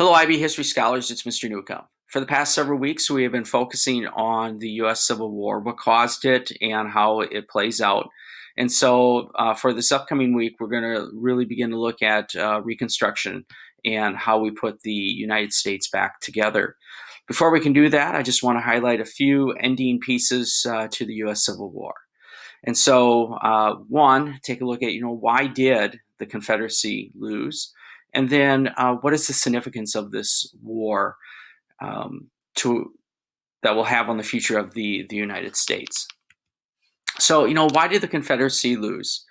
Hello, IB history scholars. It's Mr. Newcomb. For the past several weeks, we have been focusing on the U.S. Civil War, what caused it, and how it plays out. And so, for this upcoming week, we're going to really begin to look at Reconstruction and how we put the United States back together. Before we can do that, I just want to highlight a few ending pieces to the U.S. Civil War. And so, one, take a look at, why did the Confederacy lose? And then, what is the significance of this war to that will have on the future of the United States? So, why did the Confederacy lose?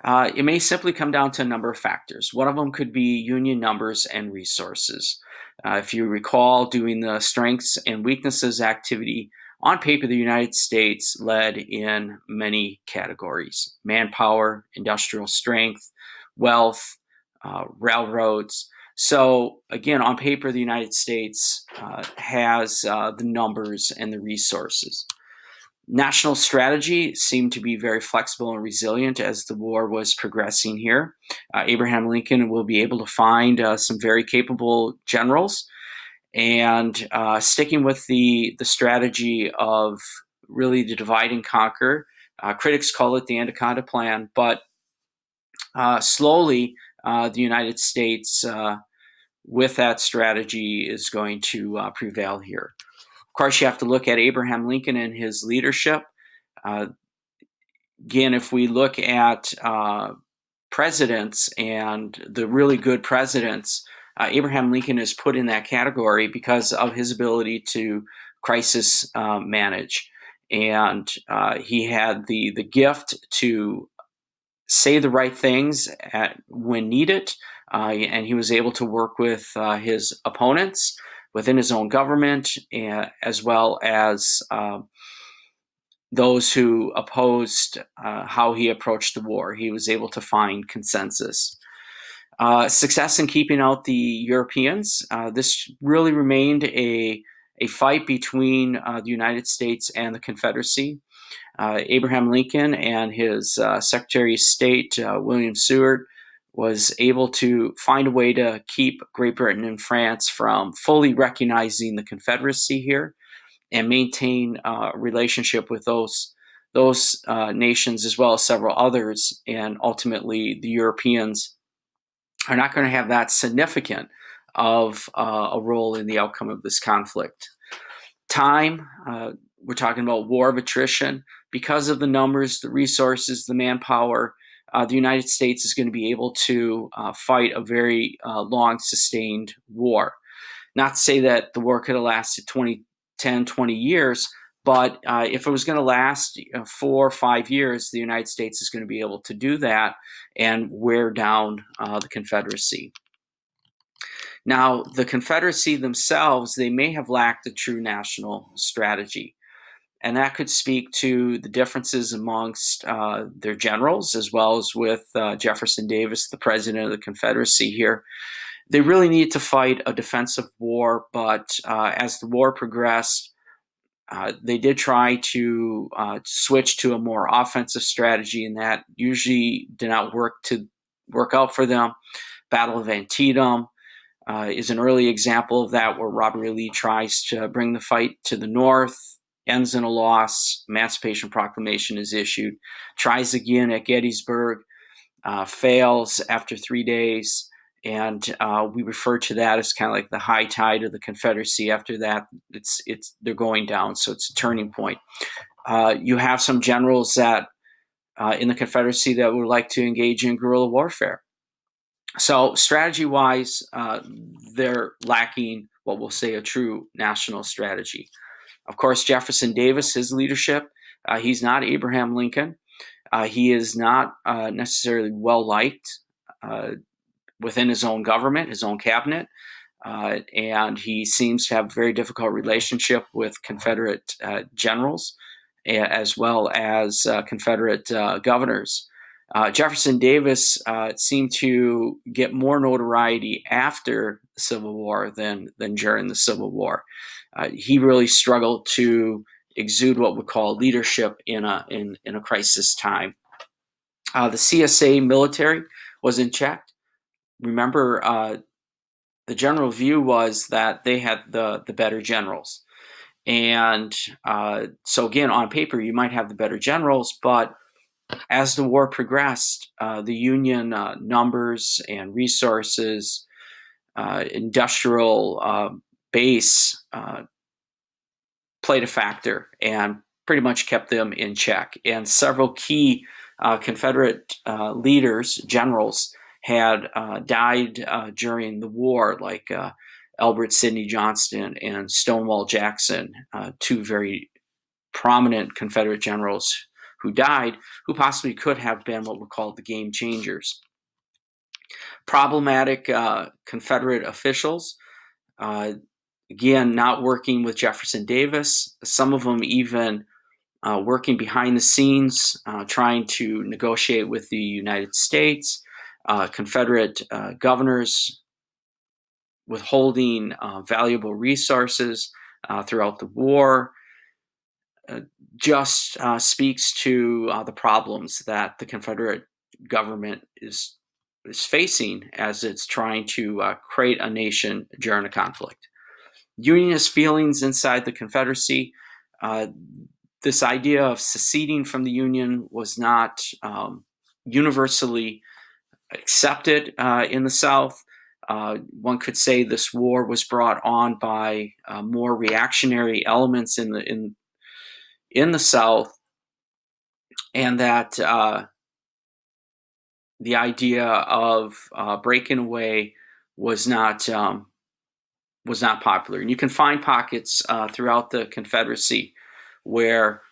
It may simply come down to a number of factors. One of them could be Union numbers and resources. If you recall, doing the strengths and weaknesses activity, on paper, the United States led in many categories: manpower, industrial strength, wealth, railroads. So, again, on paper, the United States has the numbers and the resources. National strategy seemed to be very flexible and resilient as the war was progressing here. Abraham Lincoln will be able to find some very capable generals, and sticking with the strategy of really the divide and conquer. Critics call it the Anaconda Plan, but slowly the United States, with that strategy, is going to prevail here. Of course, you have to look at Abraham Lincoln and his leadership. Uh, Again, if we look at presidents and the really good presidents, Abraham Lincoln is put in that category because of his ability to crisis manage. And he had the gift to say the right things when needed. And he was able to work with his opponents within his own government, as well as those who opposed how he approached the war. He was able to find consensus. Success in keeping out the Europeans. This really remained a fight between the United States and the Confederacy. Abraham Lincoln and his Secretary of State, William Seward, was able to find a way to keep Great Britain and France from fully recognizing the Confederacy here, and maintain a relationship with those nations, as well as several others. And ultimately, the Europeans are not going to have that significant of a role in the outcome of this conflict. Time, we're talking about war of attrition. Because of the numbers, the resources, the manpower, the United States is going to be able to fight a very long, sustained war. Not to say that the war could have lasted 10, 20 years, but if it was going to last 4 or 5 years, the United States is going to be able to do that and wear down the Confederacy. Now, the Confederacy themselves, they may have lacked a true national strategy. And that could speak to the differences amongst their generals, as well as with Jefferson Davis, the president of the Confederacy here. They really needed to fight a defensive war, but as the war progressed, they did try to switch to a more offensive strategy, and that usually did not work out for them. Battle of Antietam is an early example of that, where Robert E. Lee tries to bring the fight to the north, ends in a loss. Emancipation Proclamation is issued. Tries again at Gettysburg, fails after 3 days. And we refer to that as kind of like the high tide of the Confederacy. After that, they're going down, so it's a turning point. You have some generals that in the Confederacy that would like to engage in guerrilla warfare. So strategy-wise, they're lacking what we'll say a true national strategy. Of course, Jefferson Davis, his leadership, he's not Abraham Lincoln. He is not necessarily well-liked within his own government, his own cabinet, and he seems to have a very difficult relationship with Confederate generals, as well as Confederate governors. Jefferson Davis seemed to get more notoriety after the Civil War than during the Civil War. He really struggled to exude what we call leadership in a crisis time. The CSA military was in check. Remember, the general view was that they had the better generals. And so again, on paper, you might have the better generals, but as the war progressed, the Union numbers and resources, industrial base played a factor and pretty much kept them in check. And several key Confederate leaders, generals, had died during the war, like Albert Sidney Johnston and Stonewall Jackson, two very prominent Confederate generals who died, who possibly could have been what were called the game changers. Problematic Confederate officials, again, not working with Jefferson Davis, some of them even working behind the scenes, trying to negotiate with the United States, Confederate governors withholding valuable resources throughout the war, just speaks to the problems that the Confederate government is facing as it's trying to create a nation during a conflict. Unionist feelings inside the Confederacy, this idea of seceding from the Union was not universally accepted in the South. One could say this war was brought on by more reactionary elements in the South, and that the idea of breaking away was not popular. And you can find pockets throughout the Confederacy where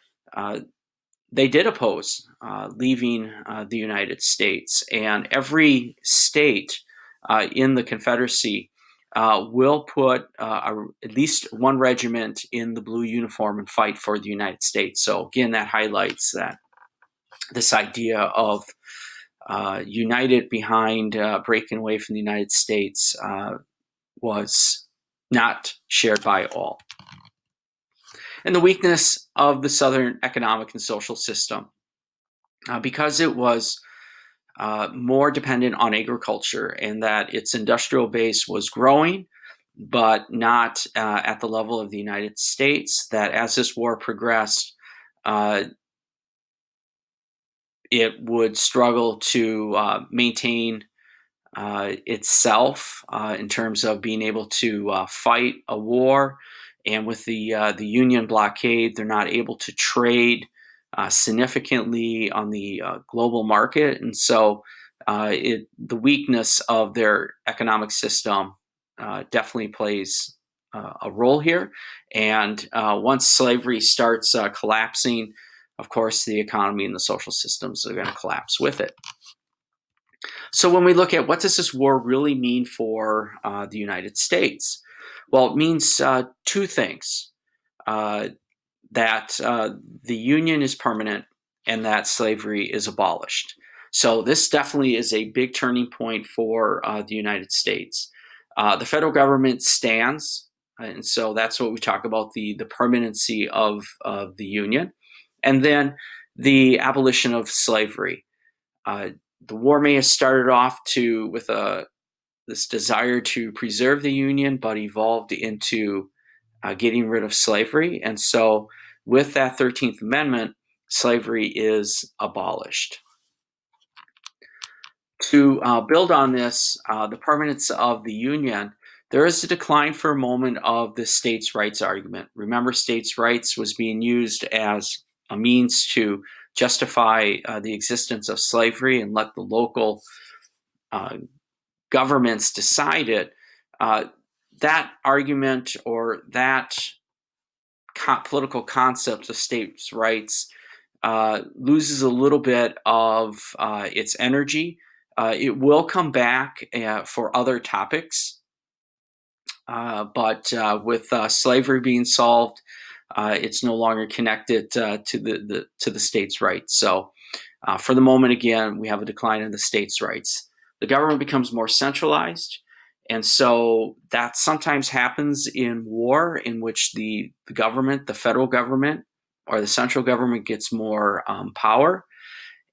they did oppose leaving the United States. And every state in the Confederacy will put at least one regiment in the blue uniform and fight for the United States. So again, that highlights that this idea of united behind breaking away from the United States was not shared by all. And the weakness of the Southern economic and social system, because it was more dependent on agriculture and that its industrial base was growing, but not at the level of the United States, that as this war progressed, it would struggle to maintain itself in terms of being able to fight a war. And with the Union blockade, they're not able to trade significantly on the global market. And so the weakness of their economic system definitely plays a role here. And once slavery starts collapsing, of course, the economy and the social systems are going to collapse with it. So when we look at what does this war really mean for the United States? Well, it means two things, that the Union is permanent and that slavery is abolished. So this definitely is a big turning point for the United States. The federal government stands, and so that's what we talk about, the permanency of the Union. And then the abolition of slavery. The war may have started off with this desire to preserve the Union, but evolved into getting rid of slavery. And so with that 13th Amendment, slavery is abolished. To build on this, the permanence of the Union, there is a decline for a moment of the states' rights argument. Remember, states' rights was being used as a means to justify the existence of slavery and let the local governments decide it. That argument or that political concept of states' rights loses a little bit of its energy. It will come back for other topics, but with slavery being solved, it's no longer connected to the states' rights. So for the moment, again, we have a decline in the states' rights. The government becomes more centralized, and so that sometimes happens in war, in which the government, the federal government, or the central government gets more power,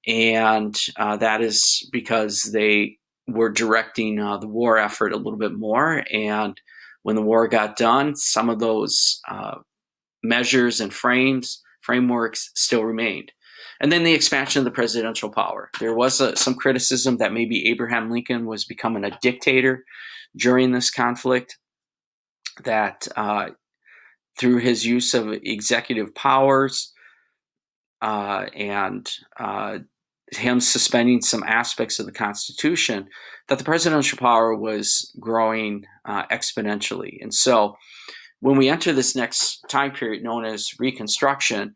and that is because they were directing the war effort a little bit more. And when the war got done, some of those measures and frameworks still remained. And then the expansion of the presidential power. There was some criticism that maybe Abraham Lincoln was becoming a dictator during this conflict, that through his use of executive powers and him suspending some aspects of the Constitution, that the presidential power was growing exponentially. And so when we enter this next time period known as Reconstruction,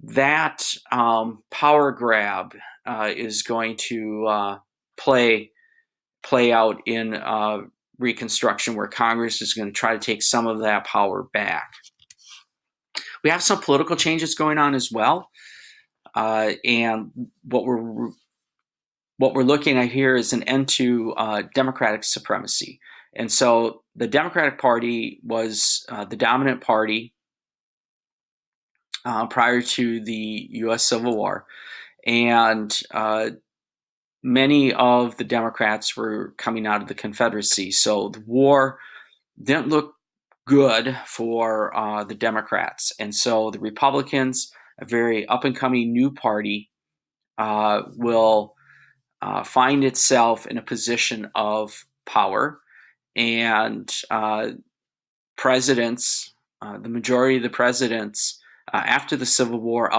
that power grab is going to play out in Reconstruction, where Congress is going to try to take some of that power back. We have some political changes going on as well, and what we're looking at here is an end to Democratic supremacy. And so the Democratic Party was the dominant party prior to the U.S. Civil War, and many of the Democrats were coming out of the Confederacy. So the war didn't look good for the Democrats. And so the Republicans, a very up-and-coming new party, will find itself in a position of power. And presidents, the majority of the presidents after the Civil War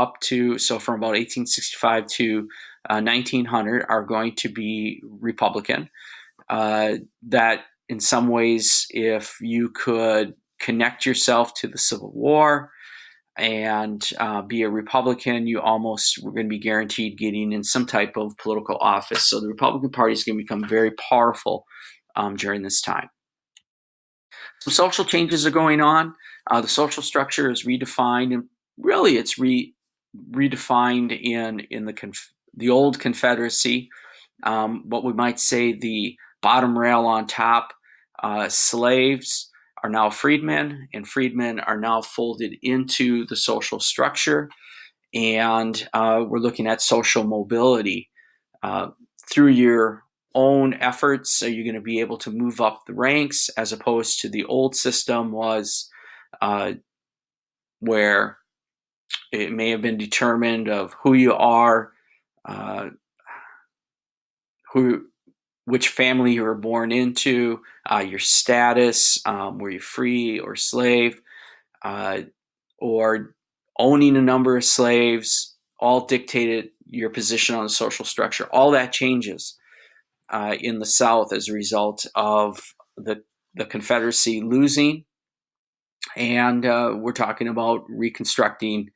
so from about 1865 to 1900 are going to be Republican. That in some ways, if you could connect yourself to the Civil War and be a Republican, you almost were going to be guaranteed getting in some type of political office. So the Republican Party is going to become very powerful during this time. Some social changes are going on. The social structure is redefined, and really it's redefined in the old Confederacy. What we might say the bottom rail on top, slaves are now freedmen, and freedmen are now folded into the social structure. And we're looking at social mobility. Through your own efforts, are you going to be able to move up the ranks, as opposed to the old system was where it may have been determined of who you are, which family you were born into, your status, were you free or slave, or owning a number of slaves, all dictated your position on the social structure. All that changes in the South as a result of the Confederacy losing. And we're talking about reconstructing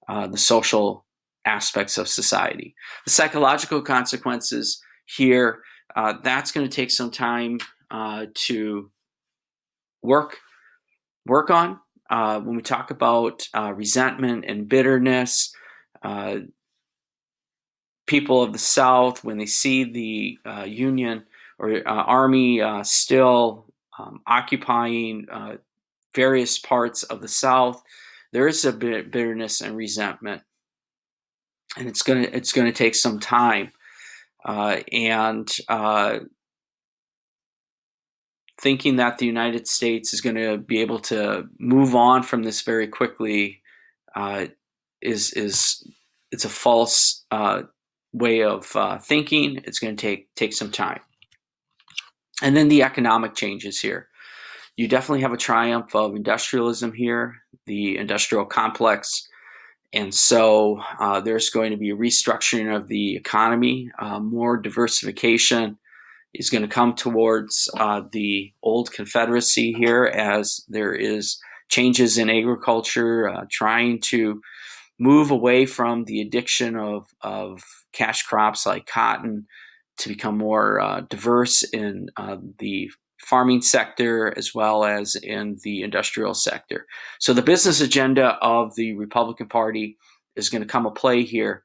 the social aspects of society. The psychological consequences here, that's going to take some time to work on. When we talk about resentment and bitterness, people of the South, when they see the Union or Army still occupying various parts of the South, there is a bitterness and resentment, and it's gonna take some time. And thinking that the United States is going to be able to move on from this very quickly is it's a false way of thinking. It's going to take some time. And then the economic changes here. You definitely have a triumph of industrialism here, the industrial complex. And so there's going to be a restructuring of the economy, more diversification is going to come towards the old Confederacy here, as there is changes in agriculture, trying to move away from the addiction of cash crops like cotton to become more diverse in the farming sector as well as in the industrial sector. So the business agenda of the Republican Party is going to come a play here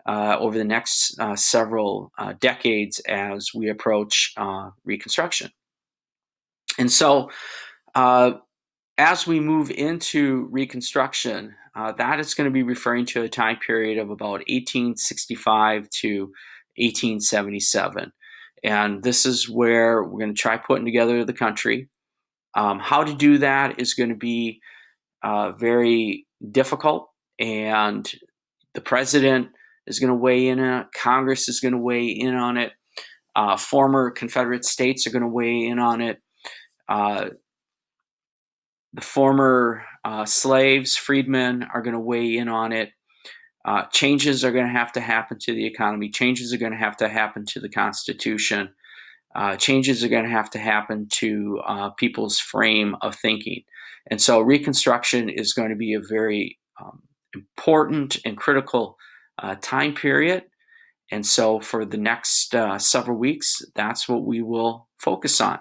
over the next several decades as we approach Reconstruction. And so as we move into Reconstruction, that is going to be referring to a time period of about 1865 to 1877. And this is where we're going to try putting together the country. How to do that is going to be very difficult, and the president is going to weigh in on it. Congress is going to weigh in on it. Former Confederate states are going to weigh in on it. The former slaves, freedmen, are going to weigh in on it. Changes are going to have to happen to the economy. Changes are going to have to happen to the Constitution. Changes are going to have to happen to people's frame of thinking. And so Reconstruction is going to be a very important and critical time period. And so for the next several weeks, that's what we will focus on.